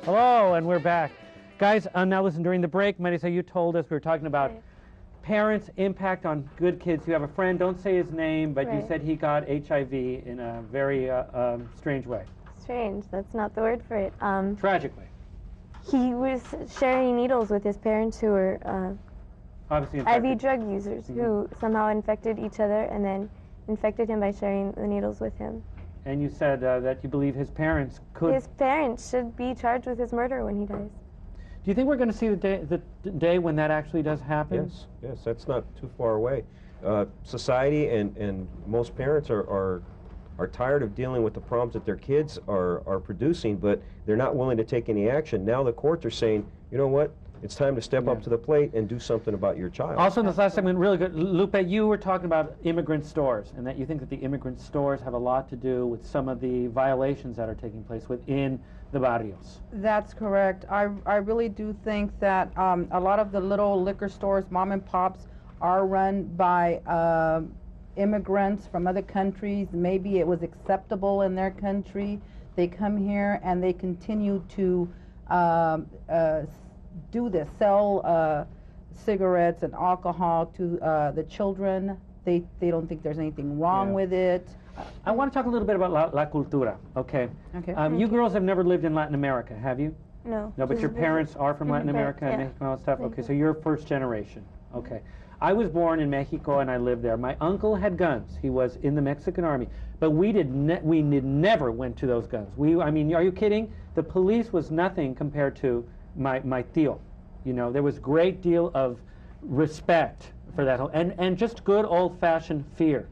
Hello, and we're back. Guys, now listen, during the break, Marisa, you told us we were talking about parents' impact on good kids. You have a friend, don't say his name, but you said he got HIV in a very strange way. Strange, that's not the word for it. Tragically. He was sharing needles with his parents who were Obviously IV drug users who somehow infected each other and then infected him by sharing the needles with him. And you said that you believe his parents could... His parents should be charged with his murder when he dies. Do you think we're going to see the day when that actually does happen? Yes, yes, that's not too far away. Society and most parents are tired of dealing with the problems that their kids are producing, but they're not willing to take any action. Now the courts are saying, you know what, it's time to step up to the plate and do something about your child. Also in this last segment, really good, Lupe, you were talking about immigrant stores, and that you think that the immigrant stores have a lot to do with some of the violations that are taking place within the barrios. That's correct. I really do think that a lot of the little liquor stores, mom and pops, are run by immigrants from other countries. Maybe it was acceptable in their country. They come here and they continue to do this, sell cigarettes and alcohol to the children. They don't think there's anything wrong with it. I want to talk a little bit about la cultura, okay? Okay. You girls have never lived in Latin America, have you? No. No, but your parents are from Latin America and Mexico and all that stuff? Okay, so you're first generation. Okay. I was born in Mexico and I lived there. My uncle had guns. He was in the Mexican army. But we never went to those guns. I mean, are you kidding? The police was nothing compared to my tío. You know, there was a great deal of respect for that whole, and just good old-fashioned fear.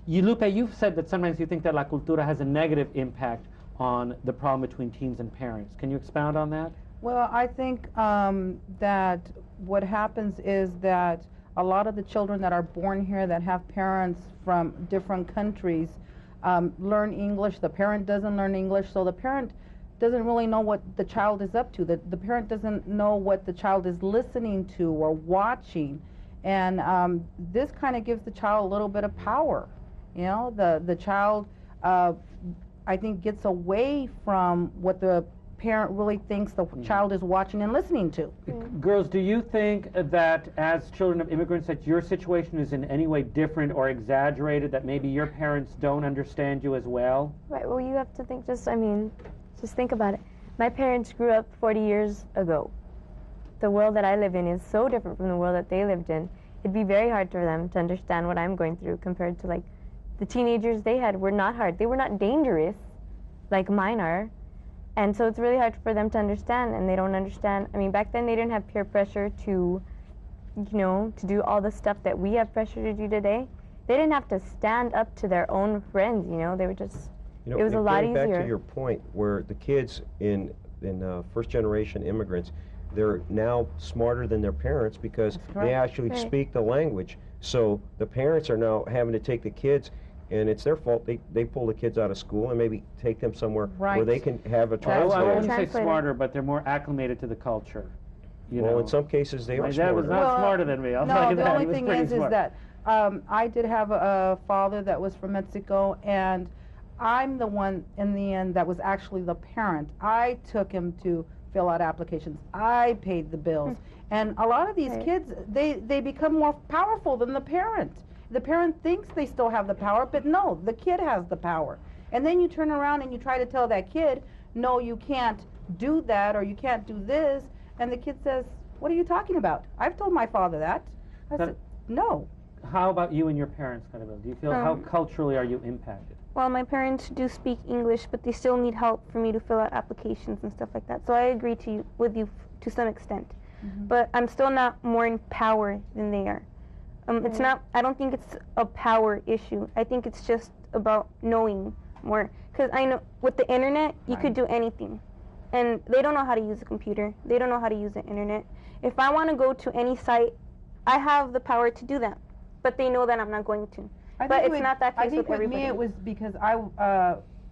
Lupe, you've said that sometimes you think that la cultura has a negative impact on the problem between teens and parents. Can you expound on that? Well, I think that what happens is that a lot of the children that are born here that have parents from different countries learn English. The parent doesn't learn English, so the parent doesn't really know what the child is up to. The parent doesn't know what the child is listening to or watching. And this kind of gives the child a little bit of power. You know, the child, I think, gets away from what the parent really thinks the child is watching and listening to. Girls, do you think that as children of immigrants that your situation is in any way different or exaggerated, that maybe your parents don't understand you as well? Right, well, you have to think just think about it. My parents grew up 40 years ago. The world that I live in is so different from the world that they lived in. It'd be very hard for them to understand what I'm going through compared to, like, the teenagers they had were not hard. They were not dangerous like mine are. And so it's really hard for them to understand, and they don't understand. I mean, back then they didn't have peer pressure to, you know, to do all the stuff that we have pressure to do today. They didn't have to stand up to their own friends, you know. They were just, you know, it was a lot easier. Back to your point, where the kids in first-generation immigrants, they're now smarter than their parents because they actually speak the language. So the parents are now having to take the kids, and it's their fault. They pull the kids out of school and maybe take them somewhere where they can have a translator. I wouldn't say smarter, but they're more acclimated to the culture. You know? In some cases they are My smarter. dad was not smarter than me, I'll tell you that. The only thing is that I did have a father that was from Mexico, and I'm the one in the end that was actually the parent. I took him to fill out applications. I paid the bills. And a lot of these kids, they become more powerful than the parent. The parent thinks they still have the power, but no, the kid has the power. And then you turn around and you try to tell that kid, no, you can't do that or you can't do this. And the kid says, what are you talking about? I've told my father that. I said, no. How about you and your parents, kind of? Do you feel, how culturally are you impacted? Well, my parents do speak English, but they still need help for me to fill out applications and stuff like that. So I agree with you to some extent. But I'm still not more in power than they are. It's not, I don't think it's a power issue. I think it's just about knowing more. Because I know with the internet, you could do anything. And they don't know how to use a computer. They don't know how to use the internet. If I want to go to any site, I have the power to do that. But they know that I'm not going to. But it's not that case with everybody. I think with me it was because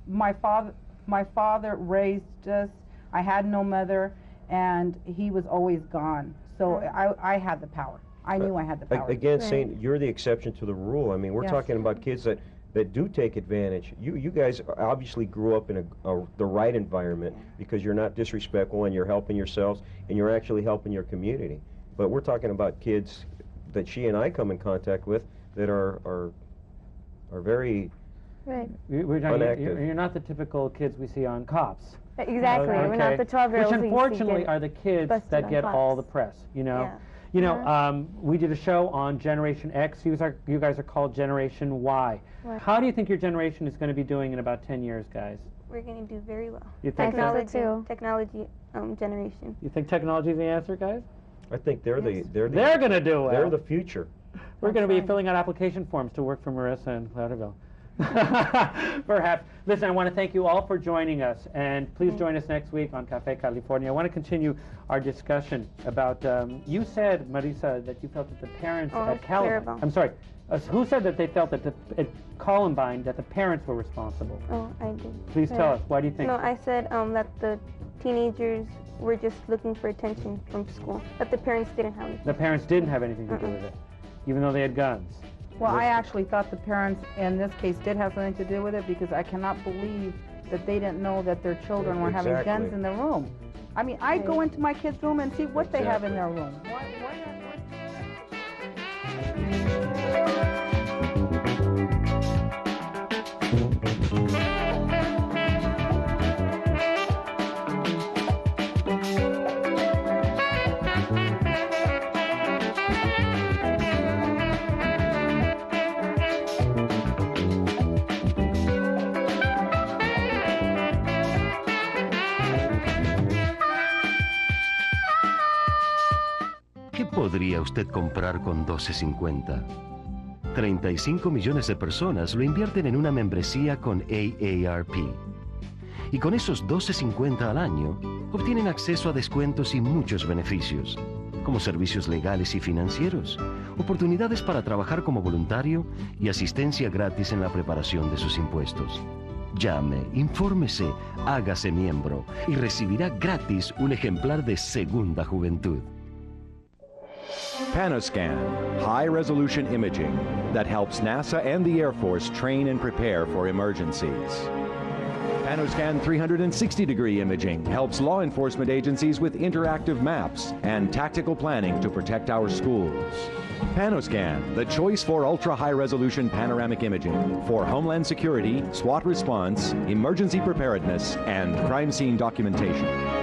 my father raised us. I had no mother, and he was always gone. So I had the power. I knew I had the power. Again, saying you're the exception to the rule. I mean, we're talking about kids that that do take advantage. You guys obviously grew up in the right environment because you're not disrespectful and you're helping yourselves and you're actually helping your community. But we're talking about kids that she and I come in contact with that are very unactive. You're not the typical kids we see on Cops. Exactly. We're not the 12-year-olds. Which unfortunately are the kids that get all the press, you know. Yeah. You know, we did a show on Generation X. You guys are called Generation Y. Right. How do you think your generation is going to be doing in about 10 years, guys? We're going to do very well. You think Technology generation. You think technology is the answer, guys? I think they're going to do well. They're the future. We're going to be filling out application forms to work for Marissa and Cloudeville. Perhaps. Listen, I want to thank you all for joining us, and please join us next week on Cafe California. I want to continue our discussion about, you said, Marissa, that you felt that the parents at CALIF, I'm sorry, who said that they felt that at Columbine that the parents were responsible? Oh, I did. Please tell us, why do you think? No, I said that the teenagers were just looking for attention from school, that the parents didn't have anything. The parents didn't have anything to do with it, even though they had guns. Well, I actually thought the parents in this case did have something to do with it because I cannot believe that they didn't know that their children were having guns in their room. I mean, I go into my kids' room and see what they have in their room. Why ¿Qué podría usted comprar con $12.50? 35 millones de personas lo invierten en una membresía con AARP. Y con esos $12.50 al año, obtienen acceso a descuentos y muchos beneficios, como servicios legales y financieros, oportunidades para trabajar como voluntario y asistencia gratis en la preparación de sus impuestos. Llame, infórmese, hágase miembro y recibirá gratis un ejemplar de Segunda Juventud. Panoscan, high-resolution imaging that helps NASA and the Air Force train and prepare for emergencies. Panoscan 360-degree imaging helps law enforcement agencies with interactive maps and tactical planning to protect our schools. Panoscan, the choice for ultra-high-resolution panoramic imaging for Homeland Security, SWAT response, emergency preparedness, and crime scene documentation.